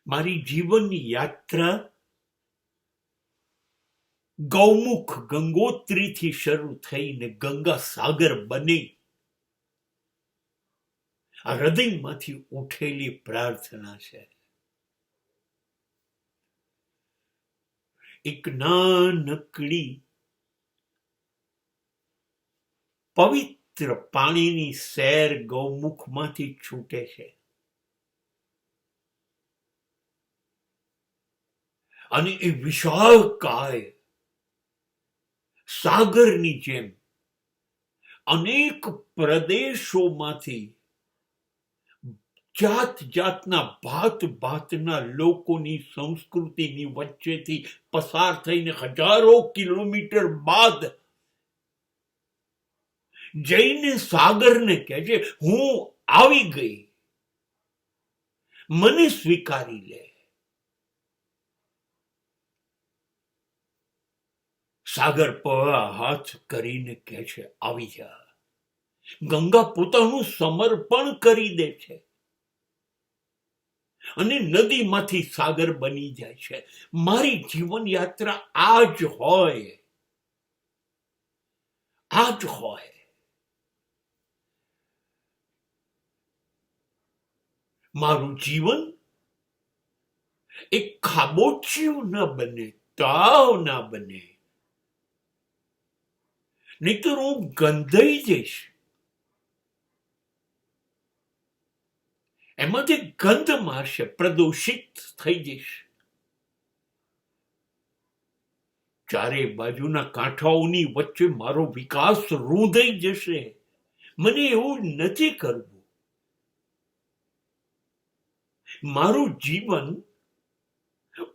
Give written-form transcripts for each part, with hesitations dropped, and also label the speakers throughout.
Speaker 1: મારી જીવનની યાત્રા ગૌમુખ ગંગોત્રીથી શરૂ થઈને ગંગા સાગર બની આ હૃદયમાંથી ઉઠેલી પ્રાર્થના છે. એક નાનકડી પવિત્ર પાણીની સેર ગૌમુખમાંથી છૂટે છે અને એ વિશાળકાય સાગરની જેમ અનેક પ્રદેશોમાંથી જાત જાતના ભાત ભાતના લોકોની સંસ્કૃતિની વચ્ચેથી પસાર થઈને હજારો કિલોમીટર બાદ જઈને સાગરને કહે છે, હું આવી ગઈ, મને સ્વીકારી લે. સાગર પર હાથ કરીને કહે છે, આવી જા. ગંગા પોતાનું સમર્પણ કરી દે છે અને નદીમાંથી સાગર બની જાય છે. મારી જીવન યાત્રા આ જ હોય, આ જ હોય. મારું જીવન એક ખાબોચિયું ન બને, તાવ ના બને, નહીતર હું ગંધાઈ જઈશ. એમાંથી ગંધ મારશે, પ્રદૂષિત થઈ જઈશ. ચારે બાજુના કાંઠાઓની વચ્ચે મારો વિકાસ રૂંધાઈ જશે. મને એવું નથી કરવું. મારું જીવન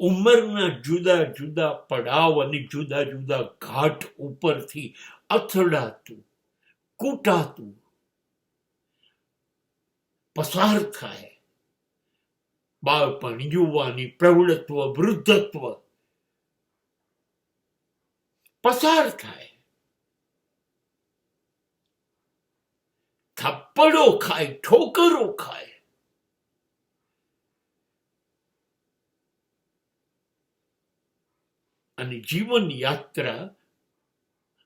Speaker 1: ઉંમરના જુદા જુદા પડાવ અને જુદા જુદા ઘાટ ઉપરથી અથડાતું, કૂટાતું પસાર થાય. બાળપણ, યુવાની, પ્રૌઢત્વ, વૃદ્ધત્વ પસાર થાય. થપ્પડો ખાય, ઠોકરો ખાય. અને જીવન યાત્રા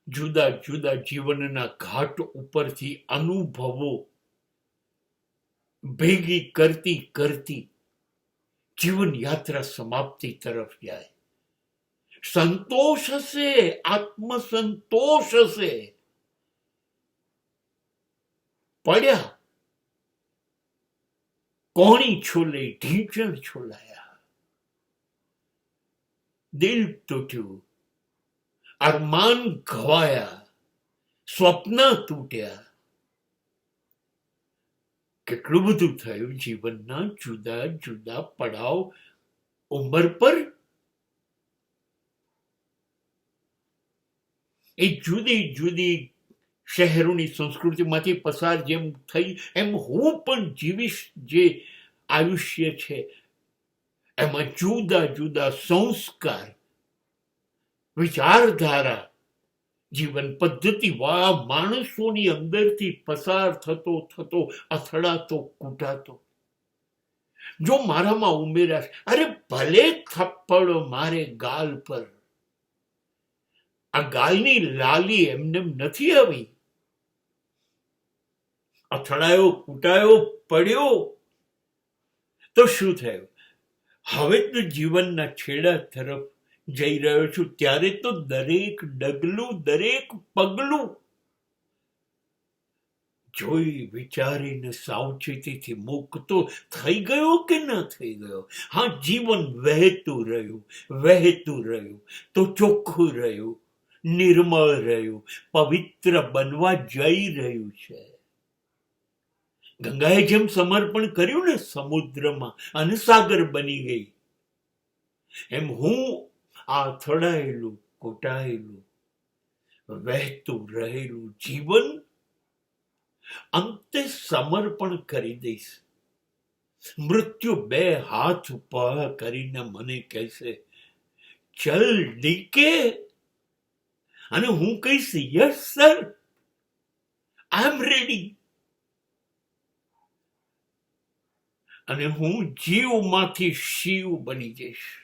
Speaker 1: જુદા જુદા જીવનના ઘાટ ઉપરથી અનુભવો ભેગી કરતી કરતી જીવન યાત્રા સમાપ્તિ તરફ જાય. સંતોષ હશે, આત્મસંતોષ હશે. પડ્યા, કોણી છોલે, ઢીંચણ છોલાયા, દિલ તૂટ્યું, અરમાન ઘવાયા, સ્વપ્ન તૂટ્યા. કેટલું બધું થયું જીવનના જુદા જુદા પડાવ ઉંમર પર. એ જુદી જુદી શહેરોની સંસ્કૃતિમાંથી પસાર જેમ થઈ એમ હું પણ જીવીશ. જે આયુષ્ય છે એમાં જુદા જુદા સંસ્કાર, વિચારધારા, જીવન પદ્ધતિ વાળા માણસોની અંદરથી પસાર થતો થતો અથડાતો કૂટાતો જો મારામાં ઉમેરાશ. અરે ભલે થપ્પડો મારે ગાલ પર, આ ગાલની લાલી એમને નથી આવી. અથડાયો, કૂટાયો, પડ્યો તો શું થયું? હવે તો જીવનના છેડા તરફ જઈ રહ્યો છું. ત્યારે તો દરેક ડગલું, દરેક પગલું જોઈ વિચારીને સાવચેતીથી મૂકતો થઈ ગયો કે ન થઈ ગયો? હા, જીવન વહેતું રહ્યું, વહેતું રહ્યું તો ચોખ્ખું રહ્યું, નિર્મળ રહ્યું, પવિત્ર બનવા જઈ રહ્યું છે. ગંગાએ જેમ સમર્પણ કર્યું ને સમુદ્રમાં અને સાગર બની ગઈ, એમ હું આ અથડાયેલું, કૂટાયેલું, વહેતું રહેલું જીવન અંતે સમર્પણ કરી દઈશ. મૃત્યુ બે હાથ ઉપર કરીને મને કહેશે, ચલ ડીકે, અને હું કહીશ, યસ સર, આઈ એમ રેડી. અને હું જીવમાંથી શિવ બની જઈશ.